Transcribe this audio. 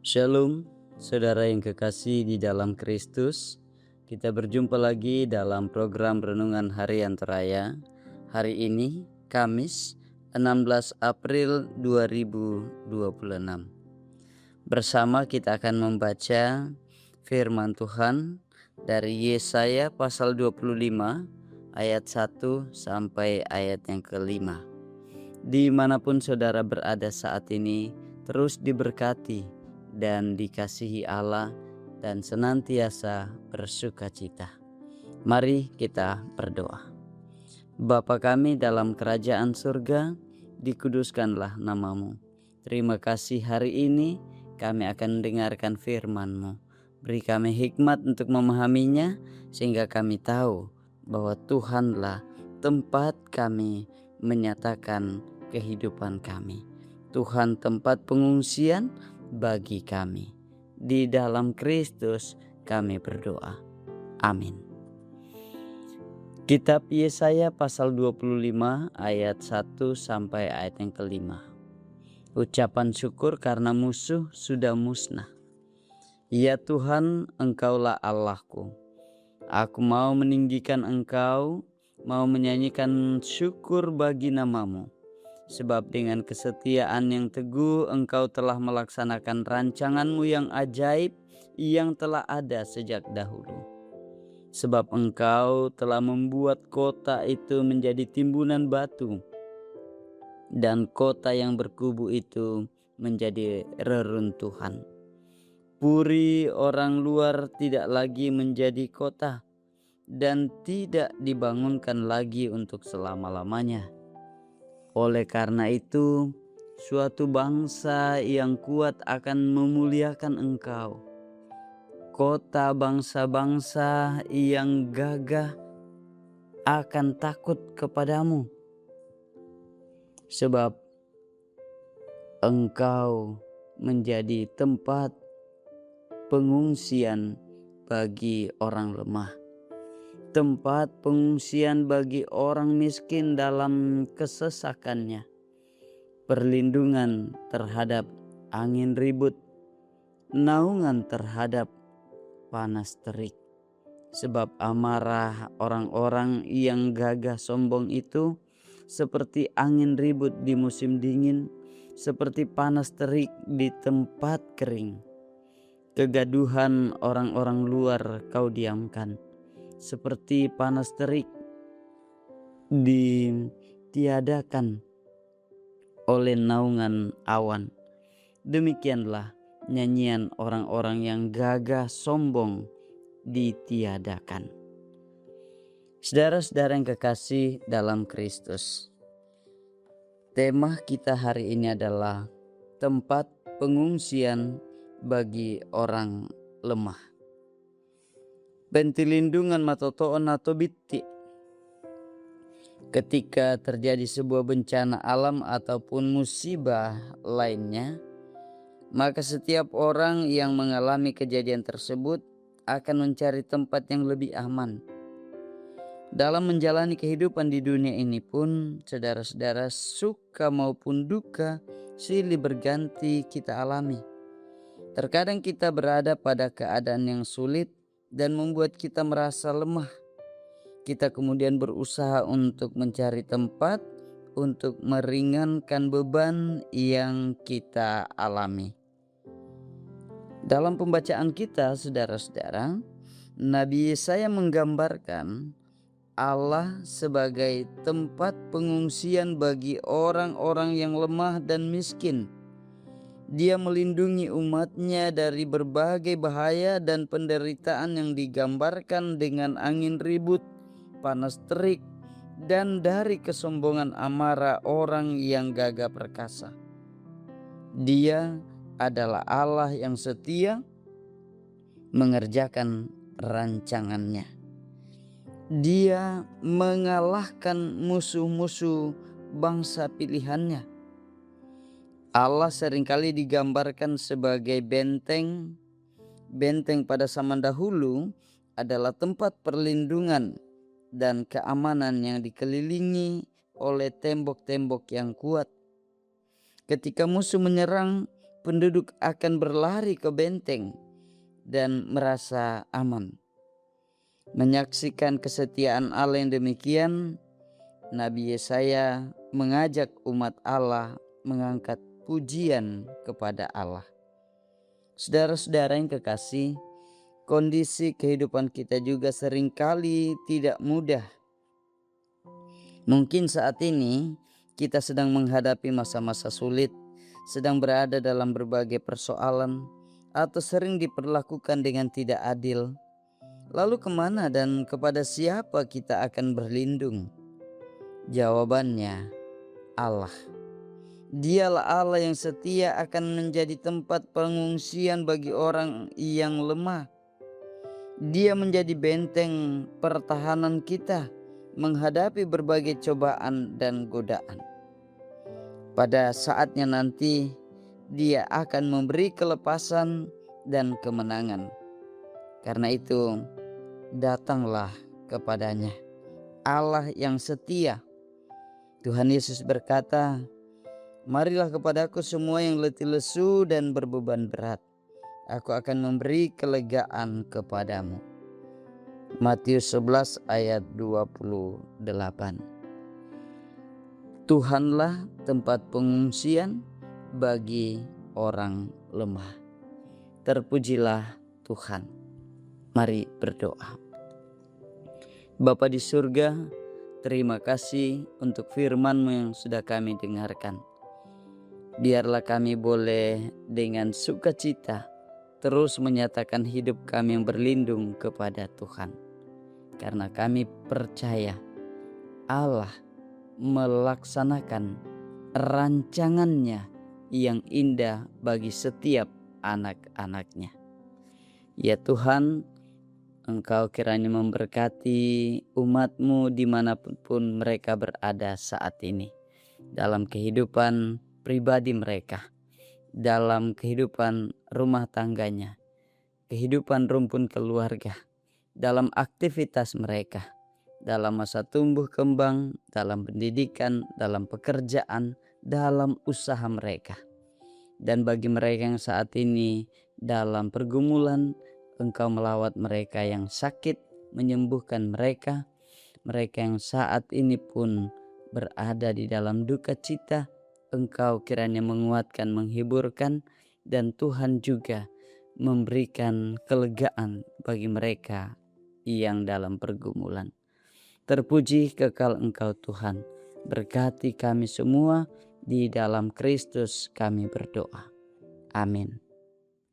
Shalom, saudara yang kekasih di dalam Kristus. Kita berjumpa lagi dalam program Renungan Harian Teraya. Hari ini, Kamis, 16 April 2026. Bersama kita akan membaca firman Tuhan dari Yesaya pasal 25 ayat 1 sampai ayat yang ke-5. Dimanapun saudara berada saat ini, terus diberkati dan dikasihi Allah dan senantiasa bersukacita. Mari kita berdoa. Bapa kami dalam kerajaan surga, dikuduskanlah namamu. Terima kasih hari ini kami akan mendengarkan firman-Mu. Beri kami hikmat untuk memahaminya sehingga kami tahu bahwa Tuhanlah tempat kami menyatakan kehidupan kami. Tuhan tempat pengungsian bagi kami. Di dalam Kristus kami berdoa. Amin. Kitab Yesaya pasal 25 ayat 1 sampai ayat yang ke-5. Ucapan syukur karena musuh sudah musnah. Ya Tuhan, Engkaulah Allahku. Aku mau meninggikan Engkau, mau menyanyikan syukur bagi namamu. Sebab dengan kesetiaan yang teguh Engkau telah melaksanakan rancangan-Mu yang ajaib yang telah ada sejak dahulu. Sebab Engkau telah membuat kota itu menjadi timbunan batu, dan kota yang berkubu itu menjadi reruntuhan. Puri orang luar tidak lagi menjadi kota, dan tidak dibangunkan lagi untuk selama-lamanya. Oleh karena itu, suatu bangsa yang kuat akan memuliakan Engkau. Kota bangsa-bangsa yang gagah akan takut kepadamu. Sebab Engkau menjadi tempat pengungsian bagi orang lemah, tempat pengungsian bagi orang miskin dalam kesesakannya, perlindungan terhadap angin ribut, naungan terhadap panas terik. Sebab amarah orang-orang yang gagah sombong itu seperti angin ribut di musim dingin, seperti panas terik di tempat kering. Kegaduhan orang-orang luar Kau diamkan, seperti panas terik ditiadakan oleh naungan awan. Demikianlah nyanyian orang-orang yang gagah sombong ditiadakan. Saudara-saudara yang kekasih dalam Kristus, tema kita hari ini adalah tempat pengungsian bagi orang lemah. Pentilindungan matotoon atau bitti. Ketika terjadi sebuah bencana alam ataupun musibah lainnya, maka setiap orang yang mengalami kejadian tersebut akan mencari tempat yang lebih aman. Dalam menjalani kehidupan di dunia ini pun, saudara-saudara, suka maupun duka silih berganti kita alami. Terkadang kita berada pada keadaan yang sulit dan membuat kita merasa lemah. Kita kemudian berusaha untuk mencari tempat untuk meringankan beban yang kita alami. Dalam pembacaan kita, saudara-saudara, Nabi Yesaya menggambarkan Allah sebagai tempat pengungsian bagi orang-orang yang lemah dan miskin. Dia melindungi umatnya dari berbagai bahaya dan penderitaan yang digambarkan dengan angin ribut, panas terik, dan dari kesombongan amarah orang yang gagah perkasa. Dia adalah Allah yang setia mengerjakan rancangannya. Dia mengalahkan musuh-musuh bangsa pilihannya. Allah seringkali digambarkan sebagai benteng. Benteng pada zaman dahulu adalah tempat perlindungan dan keamanan yang dikelilingi oleh tembok-tembok yang kuat. Ketika musuh menyerang, penduduk akan berlari ke benteng dan merasa aman. Menyaksikan kesetiaan Allah yang demikian, Nabi Yesaya mengajak umat Allah mengangkat pujian kepada Allah. Saudara-saudara yang kekasih, kondisi kehidupan kita juga seringkali tidak mudah. Mungkin saat ini kita sedang menghadapi masa-masa sulit, sedang berada dalam berbagai persoalan, atau sering diperlakukan dengan tidak adil. Lalu kemana dan kepada siapa kita akan berlindung? Jawabannya, Allah. Dialah Allah yang setia akan menjadi tempat pengungsian bagi orang yang lemah. Dia menjadi benteng pertahanan kita menghadapi berbagai cobaan dan godaan. Pada saatnya nanti, Dia akan memberi kelepasan dan kemenangan. Karena itu, datanglah kepadanya, Allah yang setia. Tuhan Yesus berkata, "Marilah kepadaku semua yang letih lesu dan berbeban berat. Aku akan memberi kelegaan kepadamu." Matius 11 ayat 28. Tuhanlah tempat pengungsian bagi orang lemah. Terpujilah Tuhan. Mari berdoa. Bapa di surga, terima kasih untuk firman-Mu yang sudah kami dengarkan. Biarlah kami boleh dengan sukacita terus menyatakan hidup kami yang berlindung kepada Tuhan. Karena kami percaya Allah melaksanakan rancangannya yang indah bagi setiap anak-anaknya. Ya Tuhan, Engkau kiranya memberkati umat-Mu dimanapun mereka berada saat ini. Dalam kehidupan pribadi mereka, dalam kehidupan rumah tangganya, kehidupan rumpun keluarga, dalam aktivitas mereka, dalam masa tumbuh kembang, dalam pendidikan, dalam pekerjaan, dalam usaha mereka. Dan bagi mereka yang saat ini dalam pergumulan, Engkau melawat mereka yang sakit, menyembuhkan mereka. Mereka yang saat ini pun berada di dalam duka cita, Engkau kiranya menguatkan, menghiburkan, dan Tuhan juga memberikan kelegaan bagi mereka yang dalam pergumulan. Terpuji kekal Engkau Tuhan. Berkati kami semua, di dalam Kristus kami berdoa. Amin.